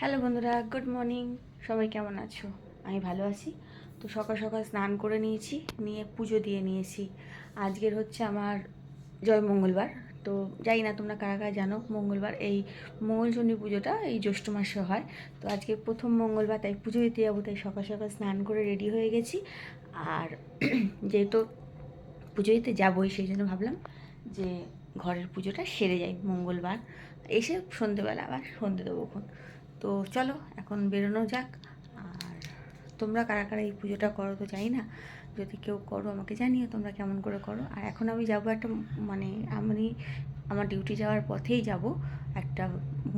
Hello বন্ধুরা, good morning. সবাই কেমন আছো? আমি ভালো আছি। তো সকাল সকাল স্নান করে নিয়েছি, নিয়ে পুজো দিয়ে নিয়েছি। আজকের হচ্ছে আমার জয় মঙ্গলবার। তো জানি না তোমরা কারা কারা জানো, মঙ্গলবার এই মঙ্গলচণ্ডী পুজোটা এই জ্যৈষ্ঠ মাসে হয়। তো আজকে প্রথম মঙ্গলবার, তাই পুজো দিতে যাবো, তাই সকাল সকাল স্নান করে রেডি হয়ে গেছি। আর যেহেতু পুজো দিতে যাবোই, সেই জন্য ভাবলাম যে ঘরের পুজোটা সেরে যাই মঙ্গলবার, এসে সন্ধেবেলা আবার সন্ধে দেবোক্ষণ। তো চলো এখন বেরোনো যাক। আর তোমরা কারা কারা এই পুজোটা করো তো জানি না, যদি কেউ করো আমাকে জানিও তোমরা কেমন করে করো। আর এখন আমি যাবো একটা, মানে আমি আমার ডিউটি যাওয়ার পথেই যাব, একটা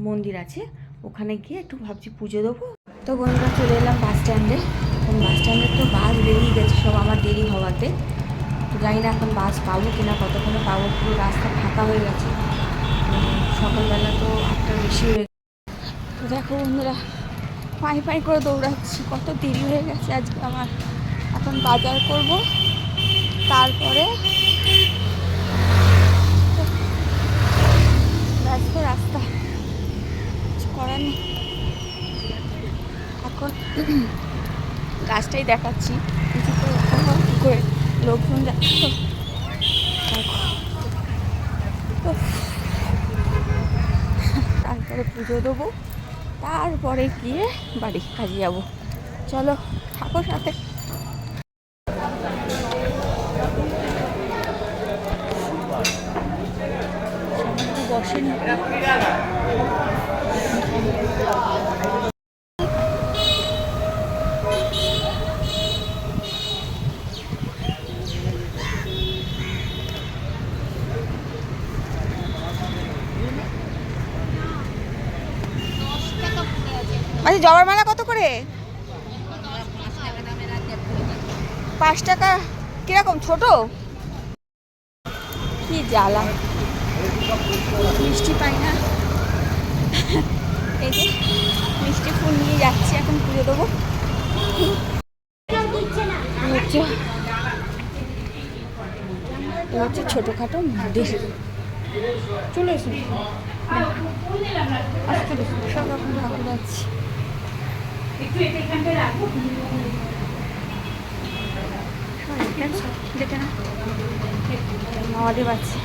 মন্দির আছে, ওখানে গিয়ে একটু ভাবছি পুজো দেবো। তো বন্ধুরা চলে এলাম বাস স্ট্যান্ডে। এখন বাস স্ট্যান্ডে তো বাস বেরিয়ে গেছে সব আমার দেরি হওয়াতে। তো জানি না এখন বাস পাবো কিনা, কতক্ষণে পাবো, পুরো রাস্তা ফাঁকা হয়ে গেছে। সকালবেলা তো 8টার বেশি হয়ে গেছে। তো দেখো বন্ধুরা, পাই পাই করে দৌড়াচ্ছি, কত দেরি হয়ে গেছে আজকে আমার। এখন বাজার করব, তারপরে ব্যস্ত রাস্তা, কিছু করার নেই। এখন গাছটাই দেখাচ্ছি, কিছু করে লোকজন যাচ্ছে। তারপরে পুজো দেবো, তারপরে গিয়ে বাড়ি কাজে যাবো। চলো থাকো সাথে। বসেনি আচ্ছা, জবার মালা কত করে? 5 টাকা। কিরকম, ছোট? কি জ্বালা, মিষ্টি পাই না। এই যে মিষ্টি ফুল নিয়ে যাচ্ছি, এখন পুজো দেবো। হচ্ছে ছোটোখাটো মন্দির। চলে এসুন, সব রকম ঠাকুর আছে। দেখে না, মহাদেব আছে।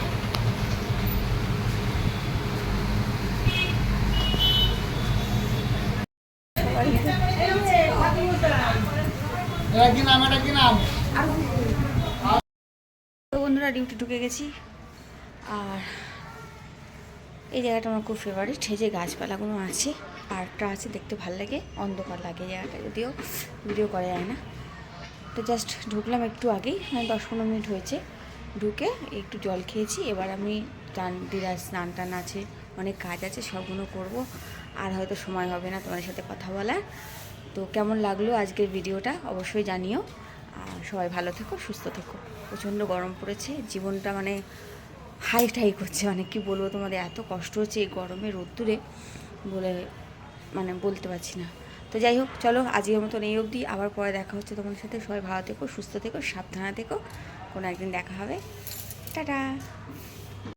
তো বন্ধুরা ডিউটি ঢুকে গেছি। আর এই জায়গাটা আমার খুব ফেভারিট, এই যে গাছপালাগুলো আছে, পার্কটা আছে, দেখতে ভালো লাগে, অন্ধকার লাগে জায়গাটা, যদিও ভিডিও করা যায় না। তো জাস্ট ঢুকলাম একটু আগেই, মানে 10-15 মিনিট হয়েছে ঢুকে, একটু জল খেয়েছি। এবার আমি স্নান টান আছে, অনেক কাজ আছে, সবগুলো করব। আর হয়তো সময় হবে না তোমাদের সাথে কথা বলার। তো কেমন লাগলো আজকের ভিডিওটা অবশ্যই জানিও। আর সবাই ভালো থেকো, সুস্থ থেকো। প্রচণ্ড গরম পড়েছে, জীবনটা মানে হাই টাই করছে, মানে কি বলবো তোমাদের, এত কষ্ট হচ্ছে এই গরমে রোদ্দুরে, বলে মানে বলতে পারছি না। তো যাই হোক, চলো আজকের মতন এই অবধি, আবার পরে দেখা হচ্ছে তোমাদের সাথে। সবাই ভালো থেকো, সুস্থ থেকো, সাবধানে থেকো, কোনো একদিন দেখা হবে। টাটা।